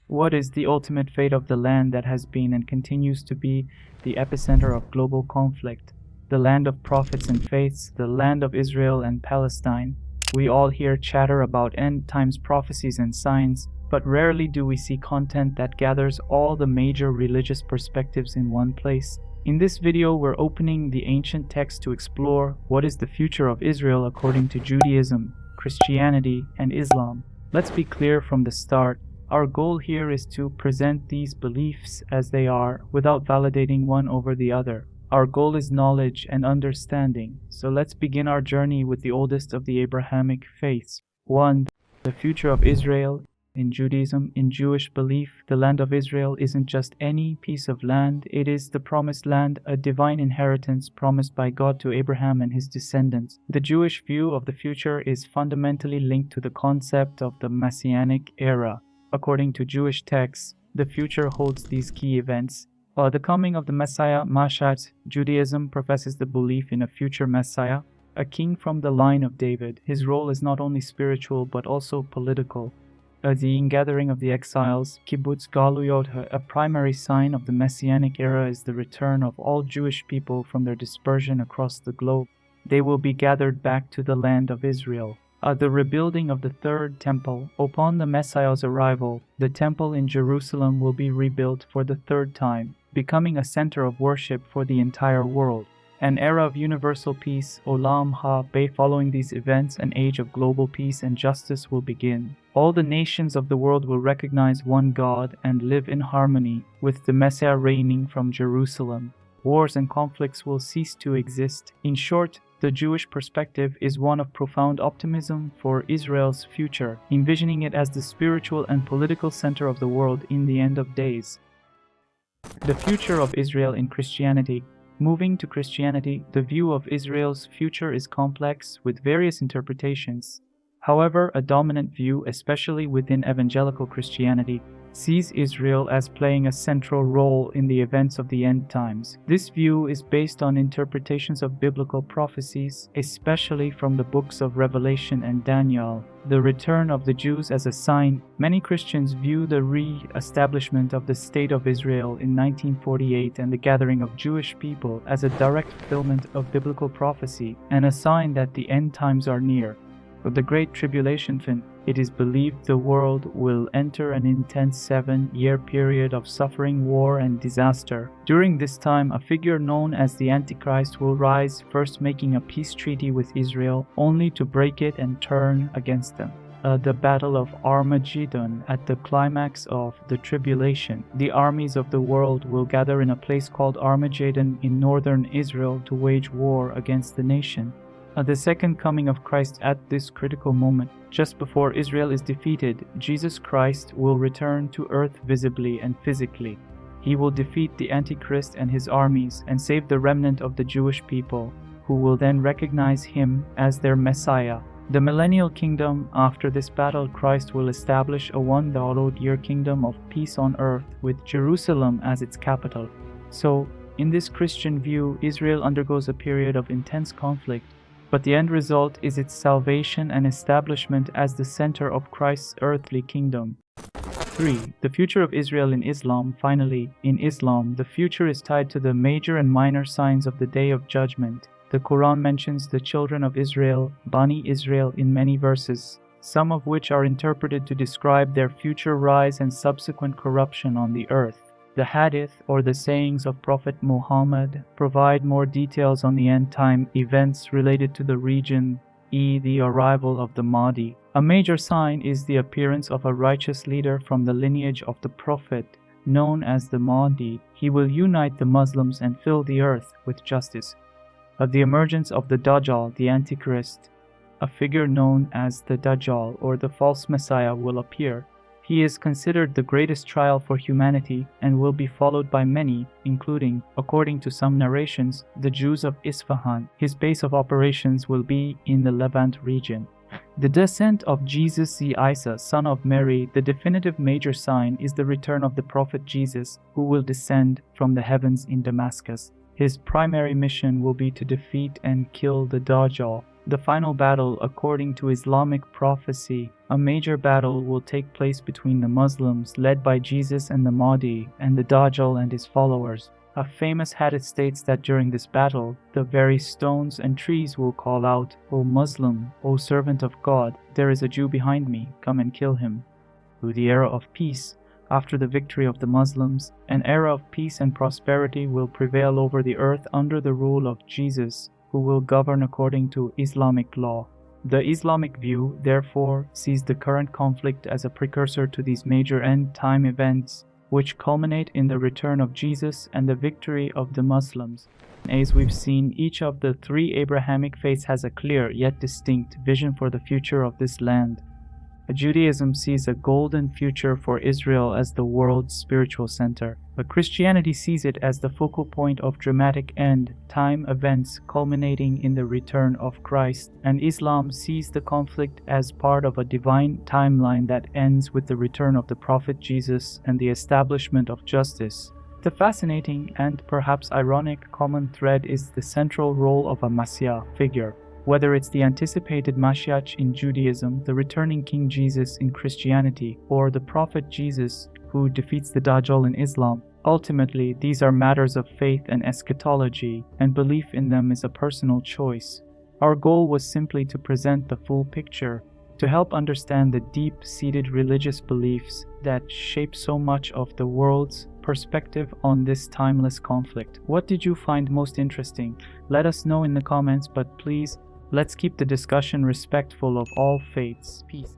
What is the ultimate fate of the land that has been and continues to be the epicenter of global conflict? The land of prophets and faiths, the land of Israel and Palestine. We all hear chatter about end times prophecies and signs, but rarely do we see content that gathers all the major religious perspectives in one place. In this video, we're opening the ancient text to explore what is the future of Israel according to Judaism, Christianity, and Islam. Let's be clear from the start. Our goal here is to present these beliefs as they are without validating one over the other. Our goal is knowledge and understanding. So let's begin our journey with the oldest of the Abrahamic faiths. 1. The future of Israel. In Judaism, in Jewish belief, the land of Israel isn't just any piece of land, it is the promised land, a divine inheritance promised by God to Abraham and his descendants. The Jewish view of the future is fundamentally linked to the concept of the Messianic era. According to Jewish texts, the future holds these key events. The coming of the Messiah, Mashiach. Judaism professes the belief in a future Messiah, a king from the line of David. His role is not only spiritual but also political. The ingathering of the exiles, kibbutz galuyot, a primary sign of the Messianic era is the return of all Jewish people from their dispersion across the globe. They will be gathered back to the land of Israel. The rebuilding of the third temple. Upon the Messiah's arrival, the temple in Jerusalem will be rebuilt for the third time, becoming a center of worship for the entire world. An era of universal peace, Olam Ha-Be. Following these events, an age of global peace and justice will begin. All the nations of the world will recognize one God and live in harmony, with the Messiah reigning from Jerusalem. Wars and conflicts will cease to exist. In short, the Jewish perspective is one of profound optimism for Israel's future, envisioning it as the spiritual and political center of the world in the end of days. The future of Israel in Christianity. Moving to Christianity, the view of Israel's future is complex with various interpretations. However, a dominant view, especially within evangelical Christianity, sees Israel as playing a central role in the events of the end times. This view is based on interpretations of biblical prophecies, especially from the books of Revelation and Daniel. The return of the Jews as a sign. Many Christians view the re-establishment of the State of Israel in 1948 and the gathering of Jewish people as a direct fulfillment of biblical prophecy and a sign that the end times are near. Of the Great Tribulation, it is believed the world will enter an intense 7-year period of suffering, war, and disaster. During this time, a figure known as the Antichrist will rise, first making a peace treaty with Israel, only to break it and turn against them. The Battle of Armageddon. At the climax of the tribulation, the armies of the world will gather in a place called Armageddon in northern Israel to wage war against the nation. The second coming of Christ. At this critical moment, just before Israel is defeated, Jesus Christ will return to earth visibly and physically. He will defeat the Antichrist and his armies and save the remnant of the Jewish people, who will then recognize him as their Messiah. The millennial kingdom. After this battle, Christ will establish a 1,000-year kingdom of peace on earth with Jerusalem as its capital. So, in this Christian view, Israel undergoes a period of intense conflict, but the end result is its salvation and establishment as the center of Christ's earthly kingdom. 3. The future of Israel in Islam. Finally, in Islam, the future is tied to the major and minor signs of the Day of Judgment. The Quran mentions the children of Israel, Bani Israel, in many verses, some of which are interpreted to describe their future rise and subsequent corruption on the earth. The Hadith, or the sayings of Prophet Muhammad, provide more details on the end-time events related to the region, the arrival of the Mahdi. A major sign is the appearance of a righteous leader from the lineage of the Prophet, known as the Mahdi. He will unite the Muslims and fill the earth with justice. The emergence of the Dajjal, the Antichrist, a figure known as the Dajjal or the false Messiah, will appear. He is considered the greatest trial for humanity and will be followed by many, including, according to some narrations, the Jews of Isfahan. His base of operations will be in the Levant region. The descent of Jesus the Isa, son of Mary. The definitive major sign is the return of the Prophet Jesus, who will descend from the heavens in Damascus. His primary mission will be to defeat and kill the Dajjal. The final battle, according to Islamic prophecy, a major battle will take place between the Muslims led by Jesus and the Mahdi and the Dajjal and his followers. A famous hadith states that during this battle, the very stones and trees will call out, "O Muslim, O servant of God, there is a Jew behind me, come and kill him." Through the era of peace, after the victory of the Muslims, an era of peace and prosperity will prevail over the earth under the rule of Jesus, who will govern according to Islamic law. The Islamic view, therefore, sees the current conflict as a precursor to these major end-time events, which culminate in the return of Jesus and the victory of the Muslims. As we've seen, each of the three Abrahamic faiths has a clear yet distinct vision for the future of this land. Judaism sees a golden future for Israel as the world's spiritual center, but Christianity sees it as the focal point of dramatic end-time events culminating in the return of Christ, and Islam sees the conflict as part of a divine timeline that ends with the return of the Prophet Jesus and the establishment of justice. The fascinating and perhaps ironic common thread is the central role of a Messiah figure. Whether it's the anticipated Mashiach in Judaism, the returning King Jesus in Christianity, or the Prophet Jesus who defeats the Dajjal in Islam, ultimately these are matters of faith and eschatology, and belief in them is a personal choice. Our goal was simply to present the full picture, to help understand the deep-seated religious beliefs that shape so much of the world's perspective on this timeless conflict. What did you find most interesting? Let us know in the comments, but please, let's keep the discussion respectful of all faiths. Peace.